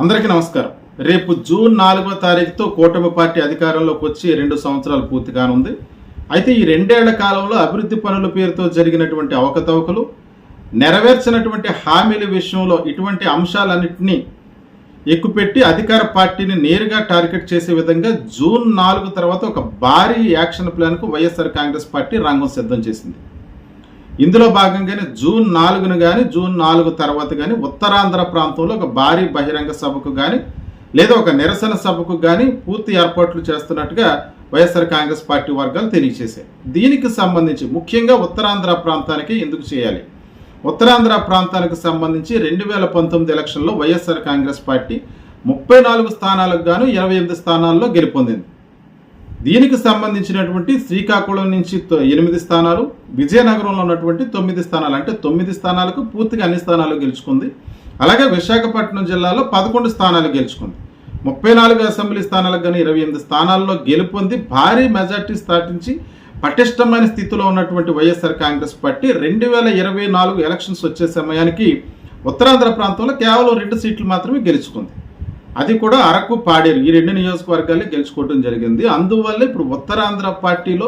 అందరికీ నమస్కారం. రేపు జూన్ 4వ తారీఖుతో కూటమి పార్టీ అధికారంలోకి వచ్చి 2 సంవత్సరాలు పూర్తి కానుంది. అయితే ఈ 2 ఏళ్ల కాలంలో అభివృద్ధి పనుల పేరుతో జరిగినటువంటి అవకతవకలు, నెరవేర్చినటువంటి హామీల విషయంలో ఇటువంటి అంశాలన్నింటినీ ఎక్కుపెట్టి అధికార పార్టీని నేరుగా టార్గెట్ చేసే విధంగా జూన్ 4 తర్వాత ఒక భారీ యాక్షన్ ప్లాన్కు వైఎస్ఆర్ కాంగ్రెస్ పార్టీ రంగం సిద్ధం చేసింది. ఇందులో భాగంగానే జూన్ 4ను కానీ జూన్ 4 తర్వాత కానీ ఉత్తరాంధ్ర ప్రాంతంలో ఒక భారీ బహిరంగ సభకు కానీ లేదా ఒక నిరసన సభకు కానీ పూర్తి ఏర్పాట్లు చేస్తున్నట్టుగా వైఎస్ఆర్ కాంగ్రెస్ పార్టీ వర్గాలు తెలియజేశాయి. దీనికి సంబంధించి ముఖ్యంగా ఉత్తరాంధ్ర ప్రాంతానికి ఎందుకు చేయాలి? ఉత్తరాంధ్ర ప్రాంతానికి సంబంధించి 2019 ఎలక్షన్లో వైఎస్ఆర్ కాంగ్రెస్ పార్టీ 34 స్థానాలకు గాను 28 స్థానాల్లో గెలుపొందింది. దీనికి సంబంధించినటువంటి శ్రీకాకుళం నుంచి 8 స్థానాలు, విజయనగరంలో ఉన్నటువంటి 9 స్థానాలు, అంటే 9 స్థానాలకు పూర్తిగా అన్ని స్థానాలు గెలుచుకుంది. అలాగే విశాఖపట్నం జిల్లాలో 11 స్థానాలు గెలుచుకుంది. 34 అసెంబ్లీ స్థానాలకు కానీ 28 స్థానాల్లో గెలుపొంది భారీ మెజార్టీ సాధించి పటిష్టమైన స్థితిలో ఉన్నటువంటి వైఎస్ఆర్ కాంగ్రెస్ పార్టీ 2024 ఎలక్షన్స్ వచ్చే సమయానికి ఉత్తరాంధ్ర ప్రాంతంలో కేవలం 2 సీట్లు మాత్రమే గెలుచుకుంది. అది కూడా అరకు, పాడేరు ఈ 2 నియోజకవర్గాలే గెలుచుకోవడం జరిగింది. అందువల్ల ఇప్పుడు ఉత్తరాంధ్ర పార్టీలో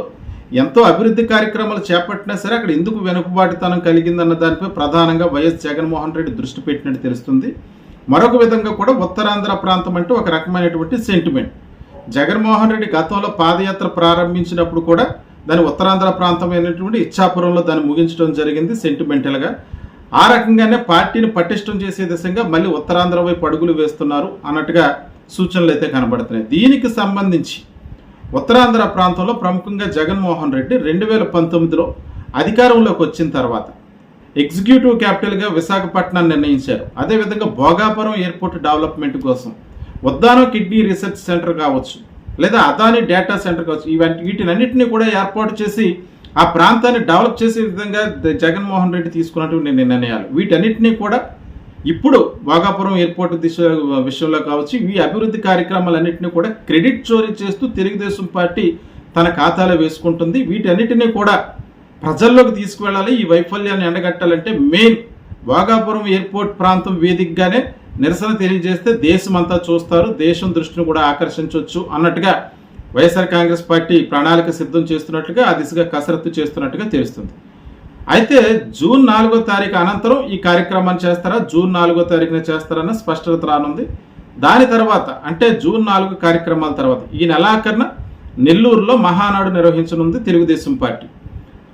ఎంతో అభివృద్ధి కార్యక్రమాలు చేపట్టినా సరే అక్కడ ఎందుకు వెనుకబాటుతనం కలిగిందన్న దానిపై ప్రధానంగా వైఎస్ జగన్మోహన్ రెడ్డి దృష్టి పెట్టినట్టు తెలుస్తుంది. మరొక విధంగా కూడా ఉత్తరాంధ్ర ప్రాంతం అంటే ఒక రకమైనటువంటి సెంటిమెంట్. జగన్మోహన్ రెడ్డి గతంలో పాదయాత్ర ప్రారంభించినప్పుడు కూడా దాని ఉత్తరాంధ్ర ప్రాంతమైనటువంటి ఇచ్చాపురంలో దాన్ని ముగించడం జరిగింది సెంటిమెంటల్గా. ఆ రకంగానే పార్టీని పటిష్టం చేసే దిశగా మళ్ళీ ఉత్తరాంధ్ర వైపు అడుగులు వేస్తున్నారు అన్నట్టుగా సూచనలు అయితే కనబడుతున్నాయి. దీనికి సంబంధించి ఉత్తరాంధ్ర ప్రాంతంలో ప్రముఖంగా జగన్మోహన్ రెడ్డి 2019లో అధికారంలోకి వచ్చిన తర్వాత ఎగ్జిక్యూటివ్ క్యాపిటల్గా విశాఖపట్నాన్ని నిర్ణయించారు. అదేవిధంగా భోగాపురం ఎయిర్పోర్ట్ డెవలప్మెంట్ కోసం ఉద్దానం కిడ్నీ రీసెర్చ్ సెంటర్ కావచ్చు, లేదా అదాని డేటా సెంటర్ కావచ్చు, వీటినన్నింటినీ కూడా ఏర్పాటు చేసి ఆ ప్రాంతాన్ని డెవలప్ చేసే విధంగా జగన్మోహన్ రెడ్డి తీసుకున్నటువంటి నిర్ణయాలు, వీటన్నిటినీ కూడా ఇప్పుడు భోగాపురం ఎయిర్పోర్ట్ విషయంలో కావచ్చు, ఈ అభివృద్ధి కార్యక్రమాలన్నింటినీ కూడా క్రెడిట్ చోరీ చేస్తూ తెలుగుదేశం పార్టీ తన ఖాతాలో వేసుకుంటుంది. వీటన్నిటినీ కూడా ప్రజల్లోకి తీసుకువెళ్ళాలి. ఈ వైఫల్యాన్ని ఎండగట్టాలంటే మెయిన్ భోగాపురం ఎయిర్పోర్ట్ ప్రాంతం వేదికగానే నిరసన తెలియజేస్తే దేశమంతా చూస్తారు, దేశం దృష్టిని కూడా ఆకర్షించవచ్చు అన్నట్టుగా వైఎస్ఆర్ కాంగ్రెస్ పార్టీ ప్రణాళిక సిద్ధం చేస్తున్నట్లుగా ఆ దిశగా కసరత్తు చేస్తున్నట్టుగా తెలుస్తుంది. అయితే జూన్ 4వ తారీఖు అనంతరం ఈ కార్యక్రమాన్ని చేస్తారా, జూన్ 4వ తారీఖున చేస్తారన్న స్పష్టత రానుంది. దాని తర్వాత అంటే జూన్ 4 కార్యక్రమాల తర్వాత ఈ నెలాఖరున నెల్లూరులో మహానాడు నిర్వహించనుంది తెలుగుదేశం పార్టీ.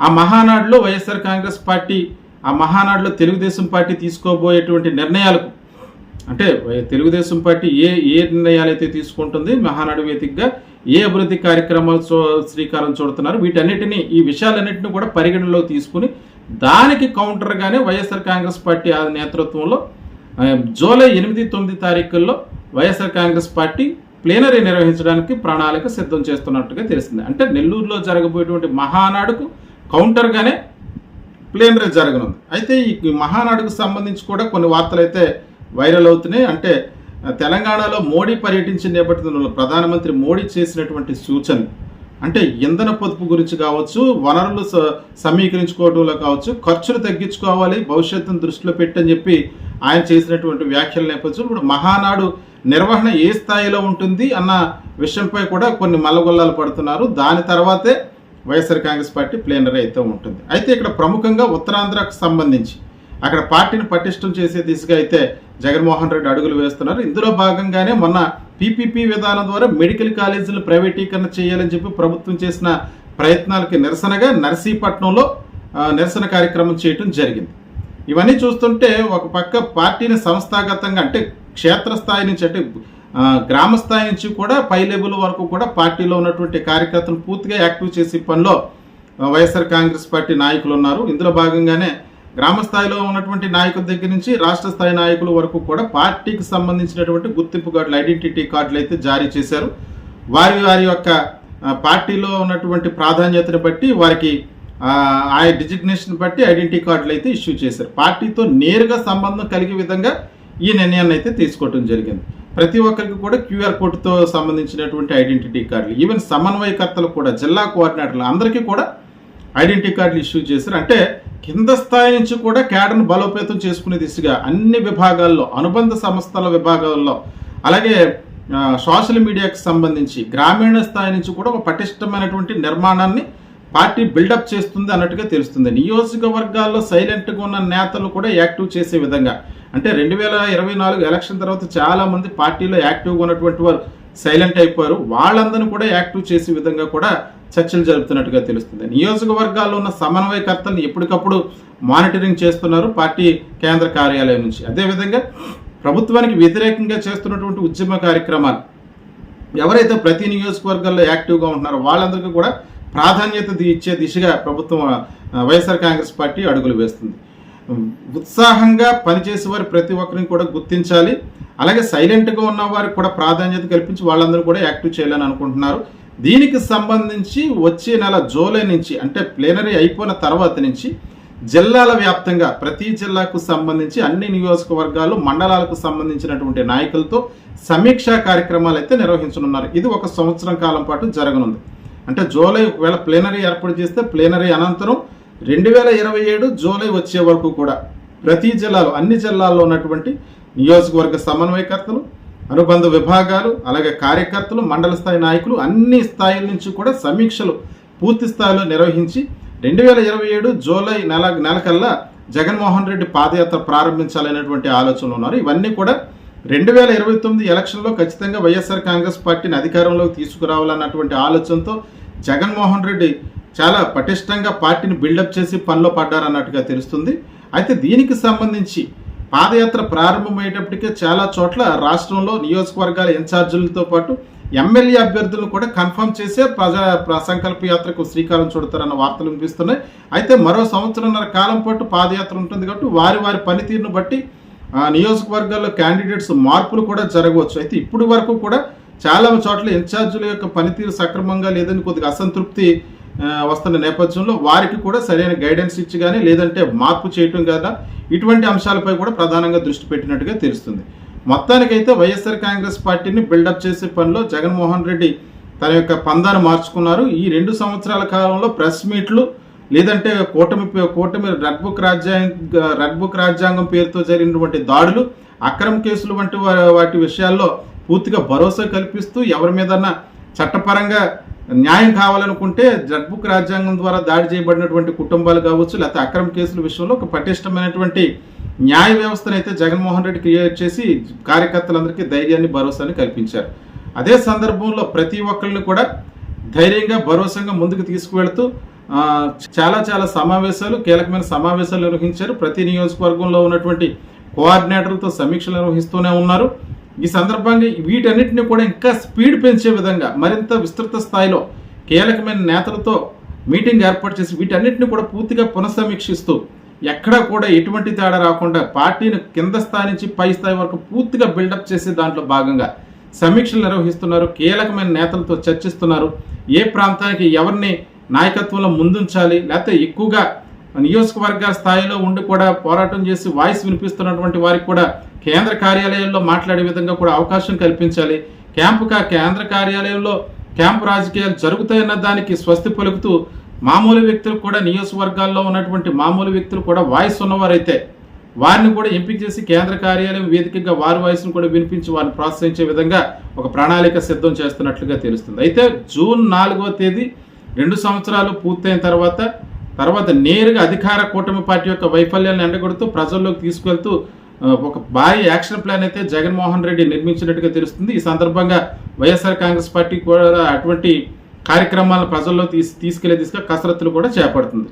ఆ మహానాడులో వైఎస్ఆర్ కాంగ్రెస్ పార్టీ తెలుగుదేశం పార్టీ తీసుకోబోయేటువంటి నిర్ణయాలకు, అంటే తెలుగుదేశం పార్టీ ఏ నిర్ణయాలు అయితే తీసుకుంటుంది, మహానాడు వేదికగా ఏ అభివృద్ధి కార్యక్రమాలు శ్రీకారం చుడుతున్నారు, ఈ విషయాలన్నింటినీ కూడా పరిగణనలో తీసుకుని దానికి కౌంటర్గానే వైఎస్ఆర్ కాంగ్రెస్ పార్టీ నేతృత్వంలో జూలై 8, 9 తారీఖుల్లో వైఎస్ఆర్ కాంగ్రెస్ పార్టీ ప్లేనరీ నిర్వహించడానికి ప్రణాళిక సిద్ధం చేస్తున్నట్టుగా తెలిసింది. అంటే నెల్లూరులో జరగబోయేటువంటి మహానాడుకు కౌంటర్గానే ప్లేనరీ జరగనుంది. అయితే ఈ మహానాడుకు సంబంధించి కూడా కొన్ని వార్తలు అయితే వైరల్ అవుతున్నాయి. అంటే తెలంగాణలో మోడీ పర్యటించిన నేపథ్యంలో ప్రధానమంత్రి మోడీ చేసినటువంటి సూచనలు, అంటే ఇంధన పొదుపు గురించి కావచ్చు, వనరులు సమీకరించుకోవడంలో కావచ్చు, ఖర్చులు తగ్గించుకోవాలి భవిష్యత్తును దృష్టిలో పెట్టని చెప్పి ఆయన చేసినటువంటి వ్యాఖ్యల నేపథ్యంలో ఇప్పుడు మహానాడు నిర్వహణ ఏ స్థాయిలో ఉంటుంది అన్న విషయంపై కూడా కొన్ని మల్లగొల్లాలు పడుతున్నారు. దాని తర్వాతే వైఎస్ఆర్ కాంగ్రెస్ పార్టీ ప్లేనరీ అయితే ఉంటుంది. అయితే ఇక్కడ ప్రముఖంగా ఉత్తరాంధ్రకు సంబంధించి అక్కడ పార్టీని పటిష్టం చేసే దిశగా అయితే జగన్మోహన్ రెడ్డి అడుగులు వేస్తున్నారు. ఇందులో భాగంగానే మొన్న పీపీపీ విధానం ద్వారా మెడికల్ కాలేజీలు ప్రైవేటీకరణ చేయాలని చెప్పి ప్రభుత్వం చేసిన ప్రయత్నాలకి నిరసనగా నర్సీపట్నంలో నిరసన కార్యక్రమం చేయడం జరిగింది. ఇవన్నీ చూస్తుంటే ఒక పక్క పార్టీని సంస్థాగతంగా అంటే క్షేత్రస్థాయి నుంచి, అంటే గ్రామ స్థాయి నుంచి కూడా పై లెవెల్ వరకు కూడా పార్టీలో ఉన్నటువంటి కార్యకర్తలను పూర్తిగా యాక్టివ్ చేసే పనిలో వైఎస్ఆర్ కాంగ్రెస్ పార్టీ నాయకులు ఉన్నారు. ఇందులో భాగంగానే గ్రామ స్థాయిలో ఉన్నటువంటి నాయకుల దగ్గర నుంచి రాష్ట్ర స్థాయి నాయకుల వరకు కూడా పార్టీకి సంబంధించినటువంటి గుర్తింపు కార్డులు, ఐడెంటిటీ కార్డులు అయితే జారీ చేశారు. వారి యొక్క పార్టీలో ఉన్నటువంటి ప్రాధాన్యతను బట్టి వారికి ఆ డిజిగ్నేషన్ బట్టి ఐడెంటిటీ కార్డులు అయితే ఇష్యూ చేశారు. పార్టీతో నేరుగా సంబంధం కలిగే విధంగా ఈ నిర్ణయాన్ని అయితే తీసుకోవడం జరిగింది. ప్రతి ఒక్కరికి కూడా క్యూఆర్ కోడ్తో సంబంధించినటువంటి ఐడెంటిటీ కార్డులు, ఈవెన్ సమన్వయకర్తలు కూడా, జిల్లా కోఆర్డినేటర్లు అందరికీ కూడా ఐడెంటిటీ కార్డులు ఇష్యూ చేశారు. అంటే కింద స్థాయి నుంచి కూడా క్యాడర్ను బలోపేతం చేసుకునే దిశగా అన్ని విభాగాల్లో, అనుబంధ సంస్థల విభాగాల్లో, అలాగే సోషల్ మీడియాకి సంబంధించి గ్రామీణ స్థాయి నుంచి కూడా ఒక పటిష్టమైనటువంటి నిర్మాణాన్ని పార్టీ బిల్డప్ చేస్తుంది అన్నట్టుగా తెలుస్తుంది. నియోజకవర్గాల్లో సైలెంట్గా ఉన్న నేతలు కూడా యాక్టివ్ చేసే విధంగా, అంటే 2024 ఎలక్షన్ తర్వాత చాలామంది పార్టీలో యాక్టివ్గా ఉన్నటువంటి వారు సైలెంట్ అయిపోయారు. వాళ్ళందరినీ కూడా యాక్టివ్ చేసే విధంగా కూడా చర్చలు జరుపుతున్నట్టుగా తెలుస్తుంది. నియోజకవర్గాల్లో ఉన్న సమన్వయకర్తలను ఎప్పటికప్పుడు మానిటరింగ్ చేస్తున్నారు పార్టీ కేంద్ర కార్యాలయం నుంచి. అదేవిధంగా ప్రభుత్వానికి వ్యతిరేకంగా చేస్తున్నటువంటి ఉద్యమ కార్యక్రమాలు ఎవరైతే ప్రతి నియోజకవర్గాల్లో యాక్టివ్గా ఉంటున్నారో వాళ్ళందరికీ కూడా ప్రాధాన్యత ఇచ్చే దిశగా ప్రభుత్వం వైఎస్ఆర్ కాంగ్రెస్ పార్టీ అడుగులు వేస్తుంది. ఉత్సాహంగా పనిచేసే వారు ప్రతి ఒక్కరిని కూడా గుర్తించాలి, అలాగే సైలెంట్గా ఉన్న వారికి కూడా ప్రాధాన్యత కల్పించి వాళ్ళందరూ కూడా యాక్టివ్ చేయాలని అనుకుంటున్నారు. దీనికి సంబంధించి వచ్చే నెల జూలై నుంచి, అంటే ప్లేనరీ అయిపోయిన తర్వాత నుంచి జిల్లాల వ్యాప్తంగా ప్రతి జిల్లాకు సంబంధించి అన్ని నియోజకవర్గాలు, మండలాలకు సంబంధించినటువంటి నాయకులతో సమీక్షా కార్యక్రమాలు అయితే నిర్వహించనున్నారు. ఇది 1 సంవత్సరం కాలం పాటు జరగనుంది. అంటే జూలై ఒకవేళ ప్లేనరీ ఏర్పాటు చేస్తే ప్లేనరీ అనంతరం 2027 జూలై వచ్చే వరకు కూడా ప్రతి జిల్లాలో, అన్ని జిల్లాల్లో ఉన్నటువంటి నియోజకవర్గ సమన్వయకర్తలు, అనుబంధ విభాగాలు, అలాగే కార్యకర్తలు, మండల స్థాయి నాయకులు అన్ని స్థాయిల నుంచి కూడా సమీక్షలు పూర్తి స్థాయిలో నిర్వహించి 2027 జూలై నెలకల్లా జగన్మోహన్ రెడ్డి పాదయాత్ర ప్రారంభించాలనేటువంటి ఆలోచనలు ఉన్నారు. ఇవన్నీ కూడా 2029 ఎలక్షన్లో ఖచ్చితంగా వైఎస్ఆర్ కాంగ్రెస్ పార్టీని అధికారంలోకి తీసుకురావాలన్నటువంటి ఆలోచనతో జగన్మోహన్ రెడ్డి చాలా పటిష్టంగా పార్టీని బిల్డప్ చేసి పనిలో పడ్డారన్నట్టుగా తెలుస్తుంది. అయితే దీనికి సంబంధించి పాదయాత్ర ప్రారంభమయ్యేటప్పటికే చాలా చోట్ల రాష్ట్రంలో నియోజకవర్గాల ఇన్ఛార్జీలతో పాటు ఎమ్మెల్యే అభ్యర్థులను కూడా కన్ఫర్మ్ చేసే సంకల్ప యాత్రకు శ్రీకారం చుడతారన్న వార్తలు వినిపిస్తున్నాయి. అయితే మరో సంవత్సరంన్నర కాలం పాటు పాదయాత్ర ఉంటుంది కాబట్టి వారి పనితీరును బట్టి నియోజకవర్గాల్లో క్యాండిడేట్స్ మార్పులు కూడా జరగవచ్చు. అయితే ఇప్పుడు వరకు కూడా చాలా చోట్ల ఇన్ఛార్జీల యొక్క పనితీరు సక్రమంగా లేదని కొద్దిగా అసంతృప్తి వస్తున్న నేపథ్యంలో వారికి కూడా సరైన గైడెన్స్ ఇచ్చి కానీ, లేదంటే మార్పు చేయటం కదా, ఇటువంటి అంశాలపై కూడా ప్రధానంగా దృష్టి పెట్టినట్టుగా తెలుస్తుంది. మొత్తానికైతే వైఎస్ఆర్ కాంగ్రెస్ పార్టీని బిల్డప్ చేసే పనిలో జగన్మోహన్ రెడ్డి తన యొక్క పందాను మార్చుకున్నారు. ఈ 2 సంవత్సరాల కాలంలో ప్రెస్ మీట్లు, లేదంటే కూటమి రెడ్ బుక్ రాజ్యాంగం పేరుతో జరిగినటువంటి దాడులు, అక్రమ కేసులు వంటి వాటి విషయాల్లో పూర్తిగా భరోసా కల్పిస్తూ ఎవరి మీదన్నా చట్టపరంగా న్యాయం కావాలనుకుంటే రెడ్ బుక్ రాజ్యాంగం ద్వారా దాడి చేయబడినటువంటి కుటుంబాలు కావచ్చు, లేకపోతే అక్రమ కేసుల విషయంలో ఒక పటిష్టమైనటువంటి న్యాయ వ్యవస్థను అయితే జగన్మోహన్ రెడ్డి క్రియేట్ చేసి కార్యకర్తలందరికీ ధైర్యాన్ని, భరోసాని కల్పించారు. అదే సందర్భంలో ప్రతి ఒక్కరిని కూడా ధైర్యంగా, భరోసాగా ముందుకు తీసుకువెళ్తూ చాలా సమావేశాలు, కీలకమైన సమావేశాలు నిర్వహించారు. ప్రతి నియోజకవర్గంలో ఉన్నటువంటి కోఆర్డినేటర్లతో సమీక్షలు నిర్వహిస్తూనే ఉన్నారు. ఈ సందర్భంగా వీటన్నిటిని కూడా ఇంకా స్పీడ్ పెంచే విధంగా మరింత విస్తృత స్థాయిలో కీలకమైన నేతలతో మీటింగ్ ఏర్పాటు చేసి వీటన్నిటిని కూడా పూర్తిగా పునఃసమీక్షిస్తూ ఎక్కడా కూడా ఎటువంటి తేడా రాకుండా పార్టీని కింద స్థాయి నుంచి పై స్థాయి వరకు పూర్తిగా బిల్డప్ చేసే దాంట్లో భాగంగా సమీక్షలు నిర్వహిస్తున్నారు. కీలకమైన నేతలతో చర్చిస్తున్నారు. ఏ ప్రాంతానికి ఎవరిని నాయకత్వంలో ముందుంచాలి, లేకపోతే ఎక్కువగా నియోజకవర్గ స్థాయిలో ఉండి కూడా పోరాటం చేసి వాయిస్ వినిపిస్తున్నటువంటి వారికి కూడా కేంద్ర కార్యాలయాల్లో మాట్లాడే విధంగా కూడా అవకాశం కల్పించాలి. కేంద్ర కార్యాలయంలో క్యాంపు రాజకీయాలు జరుగుతాయన్న దానికి స్వస్తి పలుకుతూ మామూలు వ్యక్తులు కూడా, నియోజకవర్గాల్లో ఉన్నటువంటి మామూలు వ్యక్తులు కూడా వాయిస్ ఉన్నవారైతే వారిని కూడా ఎంపిక చేసి కేంద్ర కార్యాలయం వేదికగా వారి వాయిస్ను కూడా వినిపించి వారిని ప్రోత్సహించే విధంగా ఒక ప్రణాళిక సిద్ధం చేస్తున్నట్లుగా తెలుస్తుంది. అయితే జూన్ 4వ తేదీ 2 సంవత్సరాలు పూర్తయిన తర్వాత నేరుగా అధికార కూటమి పార్టీ యొక్క వైఫల్యాన్ని ఎండగొడుతూ ప్రజల్లోకి తీసుకెళ్తూ ఒక భారీ యాక్షన్ ప్లాన్ అయితే జగన్మోహన్ రెడ్డి నిర్మించినట్టుగా తెలుస్తుంది. ఈ సందర్భంగా వైఎస్ఆర్ కాంగ్రెస్ పార్టీ కూడా అటువంటి కార్యక్రమాలను ప్రజల్లో తీసుకెళ్లే దిశగా కసరత్తులు కూడా చేపడుతుంది.